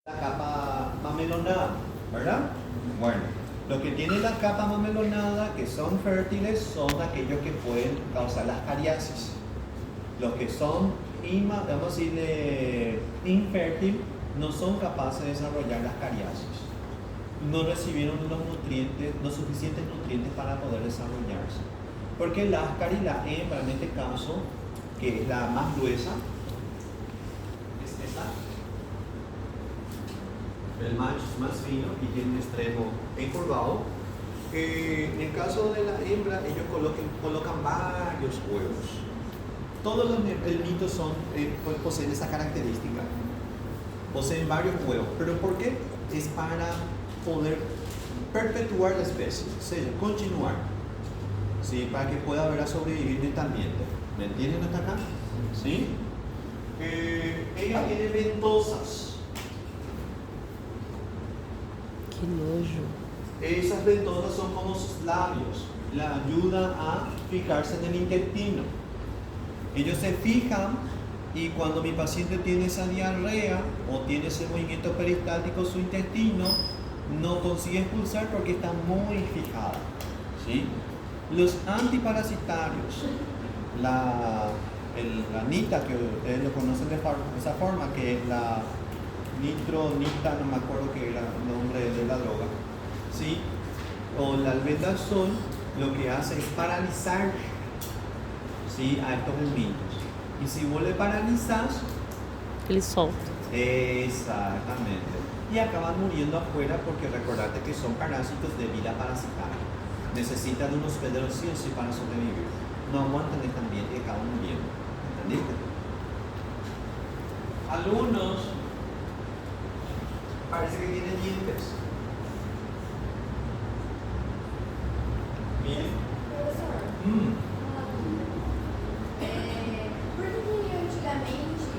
La capa mamelonada, ¿verdad? Bueno, lo que tiene la capa mamelonada, que son fértiles, son aquellos que pueden causar las cariasis. Los que son, vamos a decirle, infértil, no son capaces de desarrollar las cariasis. No recibieron los nutrientes, los suficientes nutrientes para poder desarrollarse. Porque la ascaris, la hembra en este caso, que es la más gruesa, es esa. El macho es más fino y tiene un extremo encurvado. En el caso de la hembra, ellos colocan varios huevos. Todos los mitos poseen esa característica. Poseen varios huevos. ¿Pero por qué? Es para poder perpetuar la especie, o sea, continuar. ¿Sí? Para que pueda haber a sobrevivir en este ambiente. ¿Me entienden hasta acá? ¿Sí? Ella tiene ventosas. Que nojo. Esas ventosas son como sus labios. La ayuda a fijarse en el intestino. Ellos se fijan y cuando mi paciente tiene esa diarrea o tiene ese movimiento peristáltico, su intestino no consigue expulsar porque está muy fijada. ¿Sí? Los antiparasitarios, la nita, que ustedes lo conocen de esa forma, que es la nitronita, no me acuerdo qué era el nombre de la droga, ¿sí? O el albendazol, lo que hace es paralizar, ¿sí?, a estos humillos. Y si vos le paralizas, Ele solta. exactamente, y acaban muriendo afuera porque recordate que son parásitos de vida parasitaria. Necesitan un hospedero sí o sí para sobrevivir. No aguantan este ambiente y acaban muriendo. ¿Entendiste? Algunos parece que tienen dientes. Bien. Professor, por que antigamente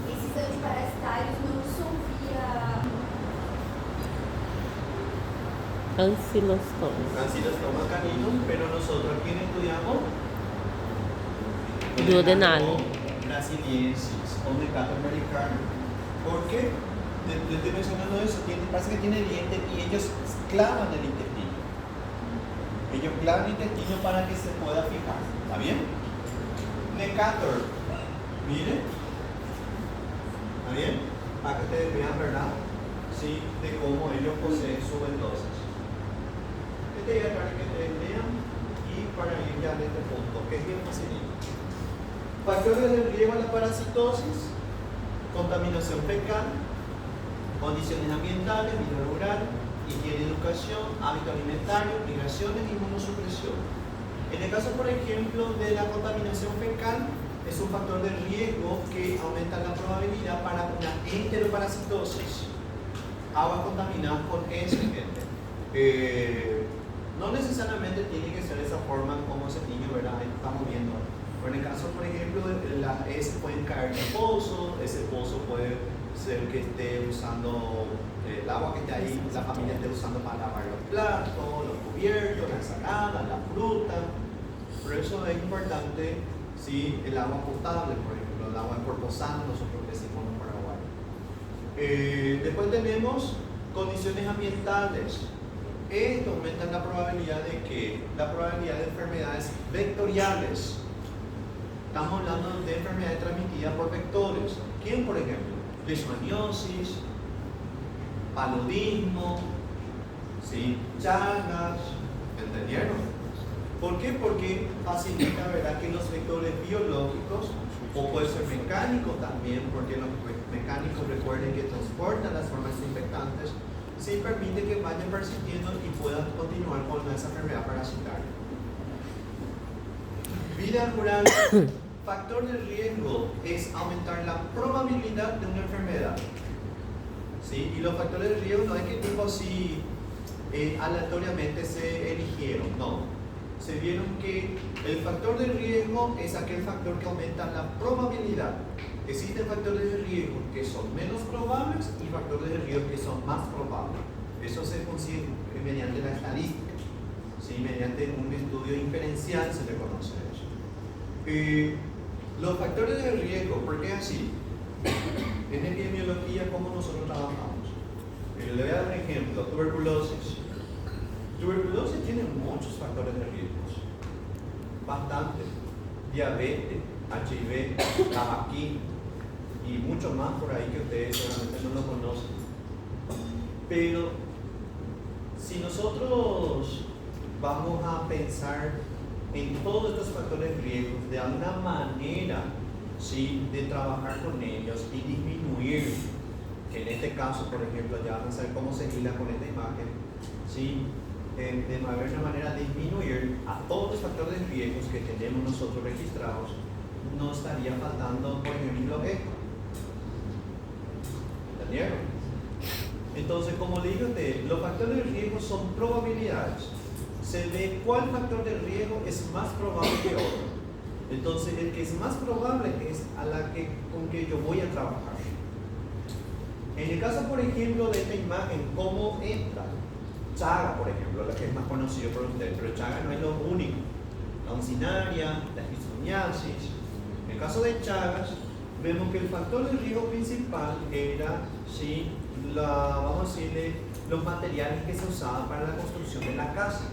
esses antiparasitários não dissolvia Ancilostoma. Ancilostoma caninum, pero nosotros aquí estudiamos Duodenale. brasiliensis o Necator americano. ¿Por qué? Te estoy mencionando eso. Parece que tiene dientes y ellos clavan el intestino. Ellos clavan el intestino para que se pueda fijar. ¿Está bien? Necator. Miren. ¿Está bien? Para que ustedes vean, ¿verdad? Sí, de cómo ellos poseen sus ventosas. Este ya para que ustedes vean y para ir ya en este punto, que es bien facilito. Factores de riesgo a la parasitosis, contaminación fecal, condiciones ambientales, vida rural, higiene y educación, hábito alimentario, migraciones y inmunosupresión. En el caso, por ejemplo, de la contaminación fecal, es un factor de riesgo que aumenta la probabilidad para una enteroparasitosis. Aguas contaminadas por ese gente. No necesariamente tiene que ser de esa forma como ese niño, ¿verdad? Ahí estamos viendo. Pero en el caso, por ejemplo, ese pueden caer en el pozo, ese pozo puede ser que esté usando el agua que está ahí, la familia esté usando para lavar los platos, los cubiertos, la ensalada, la fruta. Por eso es importante, sí, el agua potable, por ejemplo, el agua en cuerpo sano, nosotros decimos en Paraguay. Después tenemos condiciones ambientales. Esto aumenta la probabilidad de enfermedades vectoriales. Estamos hablando de enfermedades transmitidas por vectores. ¿Quién, por ejemplo? Leishmaniosis, paludismo, ¿sí?, chagas. ¿Entendieron? ¿Por qué? Porque facilita, ¿verdad?, que los vectores biológicos, o puede ser mecánico también, porque los mecánicos, recuerden que transportan las formas infectantes, sí permite que vayan persistiendo y puedan continuar con esa enfermedad parasitaria. Vida rural. Factor de riesgo es aumentar la probabilidad de una enfermedad. ¿Sí? Y los factores de riesgo no es que tipo así aleatoriamente se eligieron, no. Se vieron que el factor de riesgo es aquel factor que aumenta la probabilidad. Existen factores de riesgo que son menos probables y factores de riesgo que son más probables. Eso se consigue mediante la estadística, ¿sí? Mediante un estudio inferencial se le conoce eso. Los factores de riesgo, ¿por qué así? En epidemiología, ¿cómo nosotros trabajamos? Le voy a dar un ejemplo, tuberculosis. Tuberculosis tiene muchos factores de riesgo, bastante. Diabetes, HIV, tabaquismo y mucho más por ahí que ustedes seguramente no lo conocen. Pero si nosotros vamos a pensar en todos estos factores de riesgo de alguna manera, ¿sí?, de trabajar con ellos y disminuir, que en este caso, por ejemplo, ya van a saber cómo se hila con esta imagen, ¿sí?, de alguna manera disminuir a todos los factores de riesgo que tenemos nosotros registrados, no estaría faltando, por ejemplo, esto. ¿Entendieron? Entonces, como le digo, los factores de riesgo son probabilidades. Se ve cuál factor de riesgo es más probable que otro. Entonces, el que es más probable es con que yo voy a trabajar. En el caso, por ejemplo, de esta imagen, ¿cómo entra? Chaga, por ejemplo, la que es más conocido por ustedes, pero Chaga no es lo único. La oncinaria, la esquistomiasis. En el caso de Chagas, vemos que el factor de riesgo principal era, ¿sí?, vamos a decirle, los materiales que se usaban para la construcción de la casa.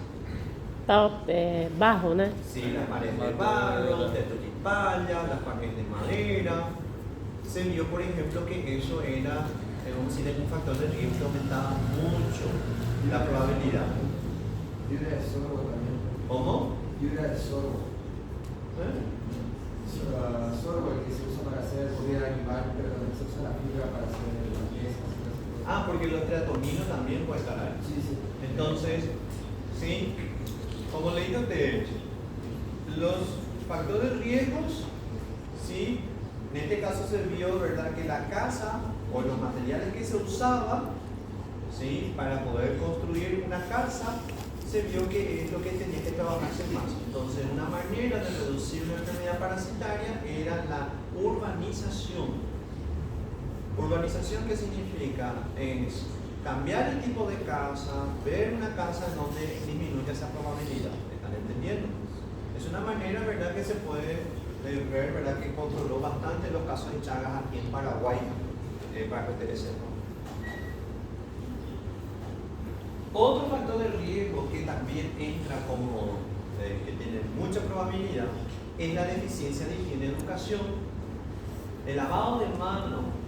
Barro, né? Sí, las paredes de barro, de tutipalla, las paredes de madera. Se vio, por ejemplo, que eso era, vamos a decir, un factor de riesgo que aumentaba mucho la probabilidad. Fibra de sorgo también. ¿Cómo? Fibra de sorgo. Sorgo, el que se usa para hacer comida animal, pero también se usa la fibra para hacer las mesas. Ah, porque los triatominos también puede estar ahí. Sí, sí. Entonces, sí, como le digo, los factores de riesgos, sí, en este caso se vio, ¿verdad?, que la casa o los materiales que se usaban, sí, para poder construir una casa, se vio que es lo que tenía que trabajarse más. Entonces, una manera de reducir una enfermedad parasitaria era la urbanización. Urbanización, ¿qué significa? Es cambiar el tipo de casa, ver una casa en donde disminuya esa probabilidad. ¿Están entendiendo? Es una manera, ¿verdad?, que se puede ver, ¿verdad?, que controló bastante los casos de Chagas aquí en Paraguay, para que ustedes sepan. Otro factor de riesgo que también entra como que tiene mucha probabilidad es la deficiencia de higiene y educación. El lavado de mano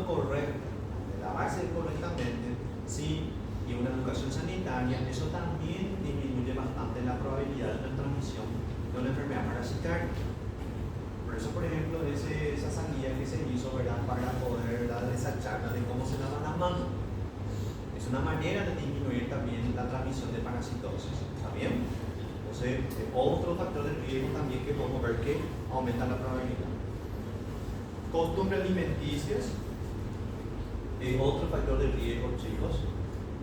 correcto, de lavarse correctamente, sí, y una educación sanitaria, eso también disminuye bastante la probabilidad de la transmisión de una enfermedad parasitaria. Por eso, por ejemplo, esa salida que se hizo, ¿verdad?, para poder dar esa charla de cómo se lavan las manos. Es una manera de disminuir también la transmisión de parasitosis. ¿Está bien? Entonces, otro factor de riesgo también que podemos ver que aumenta la probabilidad. Costumbres alimenticias es otro factor de riesgo, chicos.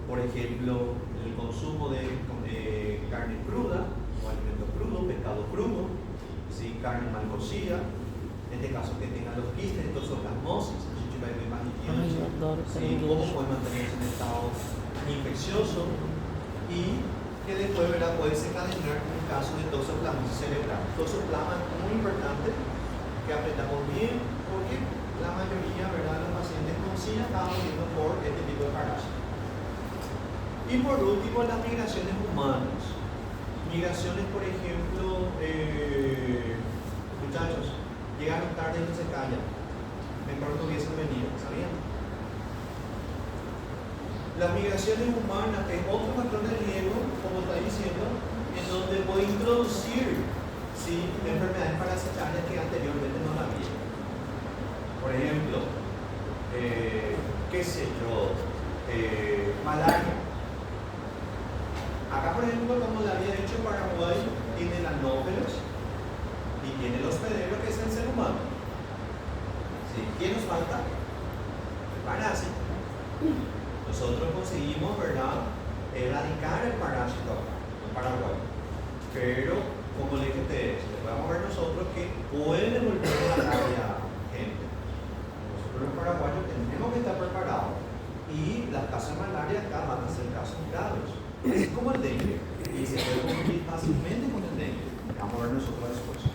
Por ejemplo, el consumo de carne cruda o alimento crudo, pescado crudo, ¿sí?, carne mal cocida. En este caso, que tengan los quistes, toxoplasmosis, ¿sí?, cómo puede mantenerse en estado infeccioso y que después, ¿verdad?, puede desencadenar un caso de toxoplasmosis cerebral. Toxoplasma es muy importante que aprendamos bien porque la mayoría, ¿verdad?, de los pacientes con SIDA estaban muriendo por este tipo de parásitos. Y por último, las migraciones humanas. Migraciones, por ejemplo, muchachos, llegaron tarde y no se callan. Mejor no hubiesen venido, ¿sabían? Las migraciones humanas es otro factor de riesgo, como está diciendo, en donde puede introducir, ¿sí?, enfermedades parasitarias que anteriormente no la había. Por ejemplo, qué sé yo, malaria. Acá, por ejemplo, como le había dicho, Paraguay tiene el anófelos y tiene el hospedero, que es el ser humano. ¿Sí? ¿Quién nos falta? El parásito. Nosotros conseguimos, ¿verdad?, erradicar el parásito acá, en Paraguay. Pero, como le dije a ustedes, podemos ver nosotros que puede volver a la malaria, gente. Nosotros los paraguayos tenemos que estar preparados. Y las casos de malaria acá van a ser casos graves. Es como el dengue. Y se puede confundir fácilmente con el dengue. Vamos a ver nosotros después.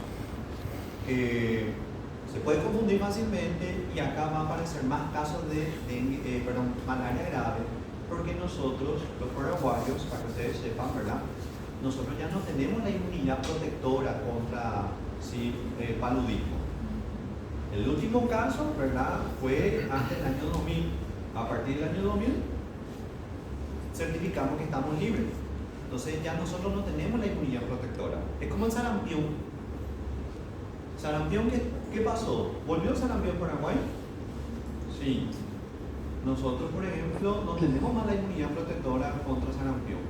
Se puede confundir fácilmente y acá va a aparecer más casos de malaria grave, porque nosotros, los paraguayos, para que ustedes sepan, ¿verdad? Nosotros ya no tenemos la inmunidad protectora contra paludismo. El último caso, ¿verdad?, fue antes del año 2000. A partir del año 2000, certificamos que estamos libres. Entonces ya nosotros no tenemos la inmunidad protectora. Es como el sarampión. ¿Sarampión qué pasó? ¿Volvió el sarampión en Paraguay? Sí. Nosotros, por ejemplo, no tenemos más la inmunidad protectora contra sarampión.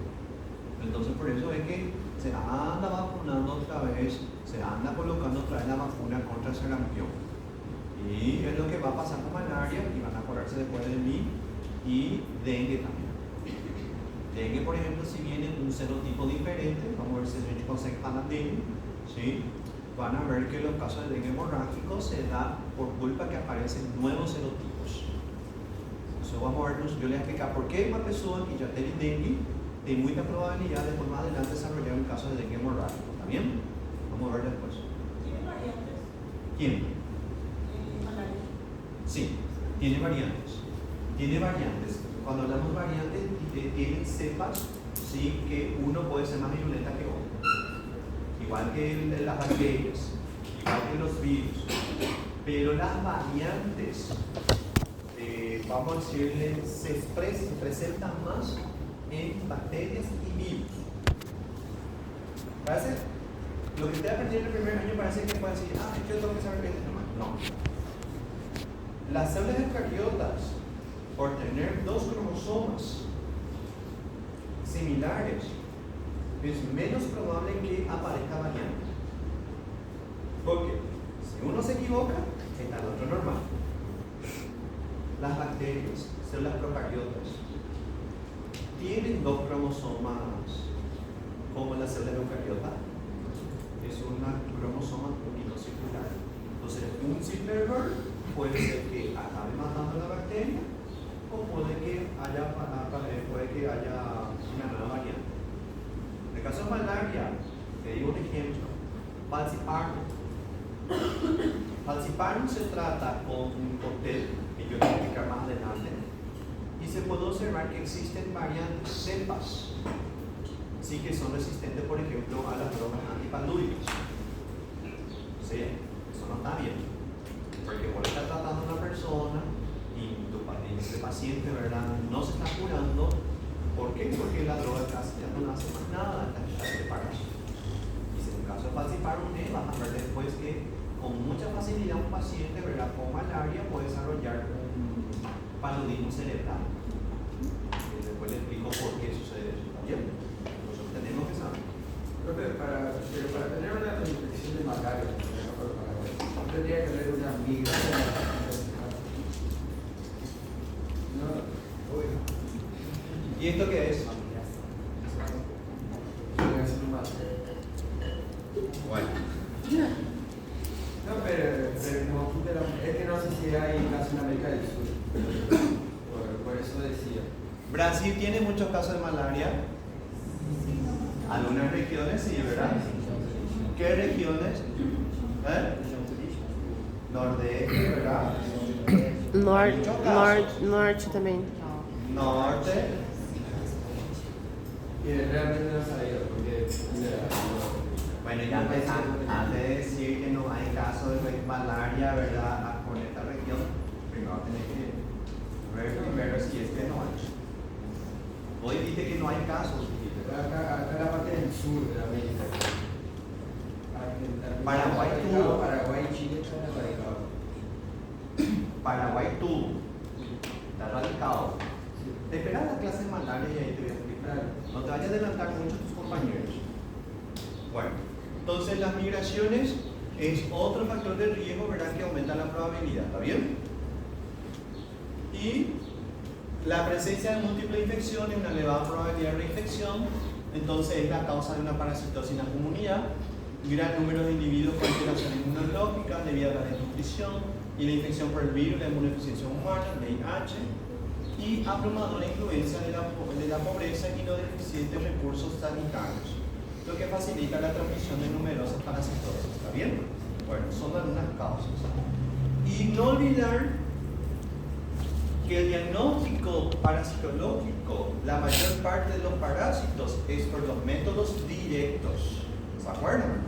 Entonces por eso es que se anda vacunando otra vez, se anda colocando otra vez la vacuna contra sarampión. Y es lo que va a pasar con malaria, y van a acordarse después de mí, y dengue también. Dengue, por ejemplo, si viene un serotipo diferente, vamos a ver si se consegue a la dengue, ¿sí? Van a ver que los casos de dengue hemorrágico se da por culpa que aparecen nuevos serotipos. Eso vamos a ver, yo les voy a explicar por qué Mapesua, Quillateri y dengue tiene mucha probabilidad de más adelante desarrollar un caso de dengue hemorrágico. ¿Está bien? Vamos a ver después. ¿Tiene variantes? ¿Quién? Sí, tiene variantes. Tiene variantes. Cuando hablamos variantes, tienen cepas, sí, que uno puede ser más virulenta que otro. Igual que las bacterias, igual que los virus. Pero las variantes, vamos a decirle, se presentan más en bacterias y virus. ¿Parece? Lo que usted aprendió en el primer año parece que puede decir, yo tengo que saber esto nomás. No. Las células eucariotas, por tener dos cromosomas similares, es menos probable que aparezca variante. Porque si uno se equivoca, está el otro normal. Las bacterias, células procariotas, tienen dos cromosomas como la célula eucariota. Es un cromosoma único circular. Entonces, un simple error puede ser que acabe matando la bacteria o puede que haya una nueva variante. En el caso de malaria, te digo un ejemplo, falciparum. Falciparum se trata con un cóctel que yo voy a explicar más adelante y se puede observar que existen variantes, cepas, sí, que son resistentes, por ejemplo, a las drogas antipalúdicas. Sí, eso no está bien. Porque vos estás tratando a una persona y ese paciente, ¿verdad?, no se está curando. ¿Por qué? Porque la droga casi ya no hace más nada hasta que ya se paga. Y si en el caso de falciparum, vas a ver después que con mucha facilidad un paciente, ¿verdad?, con malaria puede desarrollar un paludismo cerebral. Y después le explico por qué sucede eso. ¿Está bien? Nosotros tenemos que saber. Pero para tener una infección de malaria, no tendría que haber una migración. ¿Y esto qué es? Bueno. No, pero como es que no sé si hay casos en América del Sur. Por eso decía. Brasil tiene muchos casos de malaria. Algunas regiones sí, ¿verdad? ¿Qué regiones? Nordeste, ¿verdad? Norte também. Norte. Y realmente no sabía porque Bueno, ya antes de decir que no hay casos de malaria, ¿verdad?, con esta región, primero tenés que ver primero si es que no hay. Hoy dijiste que no hay casos. acá en la parte del sur de América. Paraguay tuvo. Paraguay y Chile están erradicados. Paraguay tuvo. Está radicado. Te esperas la clase de malaria y ahí te voy a explicar. No te vayas a adelantar mucho a tus compañeros. Bueno, entonces las migraciones es otro factor de riesgo, ¿verdad?, que aumenta la probabilidad. ¿Está bien? Y la presencia de múltiples infecciones, una elevada probabilidad de reinfección, entonces es la causa de una parasitosis en la comunidad, gran número de individuos con alteraciones inmunológicas debido a la desnutrición y la infección por el virus, la inmunodeficiencia humana, VIH, y abrumadora influencia de la pobreza y los deficientes recursos sanitarios, lo que facilita la transmisión de numerosas parasitosis. ¿Está bien? Bueno, son algunas causas. Y no olvidar que el diagnóstico parasitológico, la mayor parte de los parásitos es por los métodos directos. ¿Se acuerdan?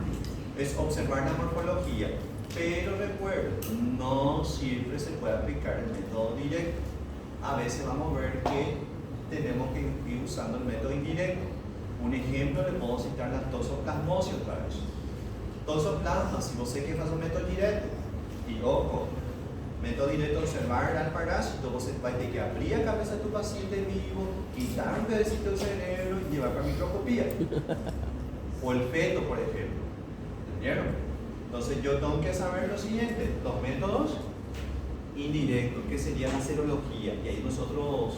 Es observar la morfología. Pero recuerden, no siempre se puede aplicar el método directo. A veces vamos a ver que tenemos que ir usando el método indirecto. Un ejemplo le puedo citar la toxoplasmosis otra vez. Toxoplasma, si vos sé que faz un método directo, y ojo, método directo observar al parásito, vos vais a tener que abrir la cabeza de tu paciente vivo, quitar un pedacito del cerebro y llevar para microscopía. O el feto, por ejemplo. ¿Entendieron? Entonces yo tengo que saber lo siguiente, los métodos indirectos, que sería la serología, y ahí nosotros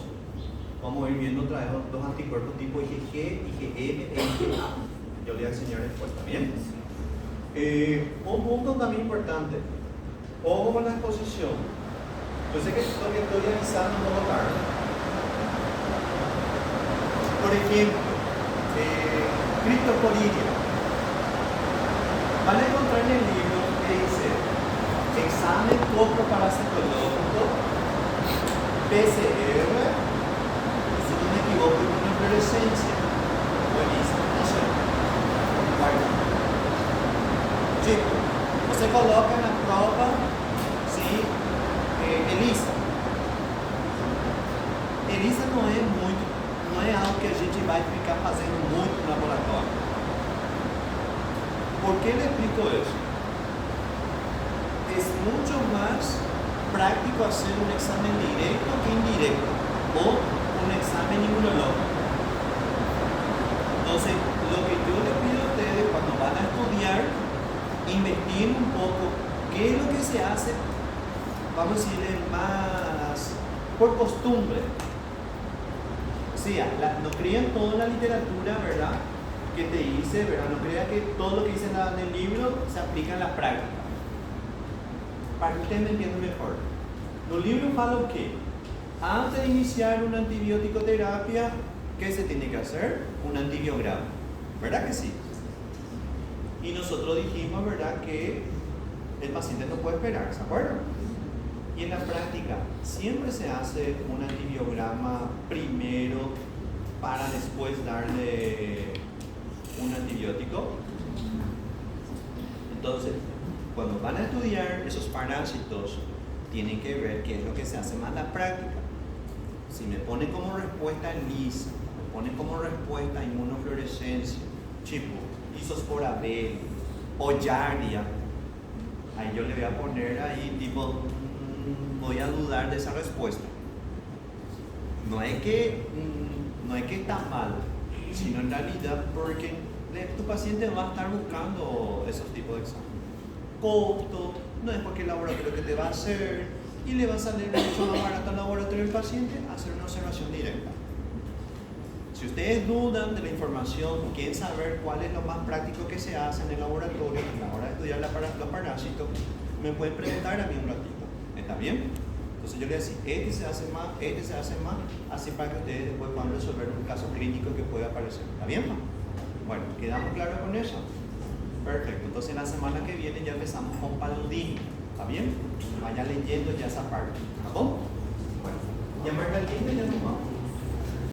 vamos a ir viendo otra vez los anticuerpos tipo IgG, IgM e IgA. Yo le voy a enseñar después también. Un punto también importante, ojo con la exposición. Yo sé que esto que estoy avisando un poco tarde. Por ejemplo, Cryptosporidia. Van a encontrar en el libro que dice examen coproparasitológico, PCR, si no me equivoco, una fluorescencia. Buenísimo, no sé. Bueno. Chicos, você coloca na prova, sim, ELISA. ELISA não é algo que a gente vai ficar fazendo muito no laboratório. ¿Por qué le explico eso? Es mucho más práctico hacer un examen directo que indirecto o un examen inmunológico. Entonces, lo que yo les pido a ustedes cuando van a estudiar, investiguen un poco qué es lo que se hace, vamos a decirle más por costumbre. O sea, no crean toda la literatura, ¿verdad?, que te dice, ¿verdad? No crean que todo lo que dice en el libro se aplica en la práctica. Para que ustedes me entiendan mejor. Los libros hablan que antes de iniciar una antibiótico terapia, ¿qué se tiene que hacer? Un antibiograma. ¿Verdad que sí? Y nosotros dijimos, ¿verdad?, que el paciente no puede esperar, ¿se acuerdan? Y en la práctica siempre se hace un antibiograma primero para después darle un antibiótico. Entonces, cuando van a estudiar esos parásitos, tienen que ver qué es lo que se hace más en la práctica. Si me pone como respuesta ELISA, me pone como respuesta inmunofluorescencia, chipo, Isospora B o Giardia, ahí yo le voy a poner ahí tipo, voy a dudar de esa respuesta. No es que está mal, sino en realidad porque tu paciente va a estar buscando esos tipos de exámenes. Costo, no es porque el laboratorio que te va a hacer y le va a salir mucho más barato al laboratorio del paciente hacer una observación directa. Si ustedes dudan de la información, quieren saber cuál es lo más práctico que se hace en el laboratorio a la hora de estudiar los parásitos, me pueden preguntar a mí un ratito. ¿Está bien? Entonces yo les decía, este se hace más, así para que ustedes después puedan resolver un caso clínico que pueda aparecer. ¿Está bien, ma? Bueno, ¿quedamos claros con eso? Perfecto. Entonces la semana que viene ya empezamos con paludismo. ¿Está bien? Vaya leyendo ya esa parte. ¿Está bien? Bueno, llamar al cliente y ya nos vamos.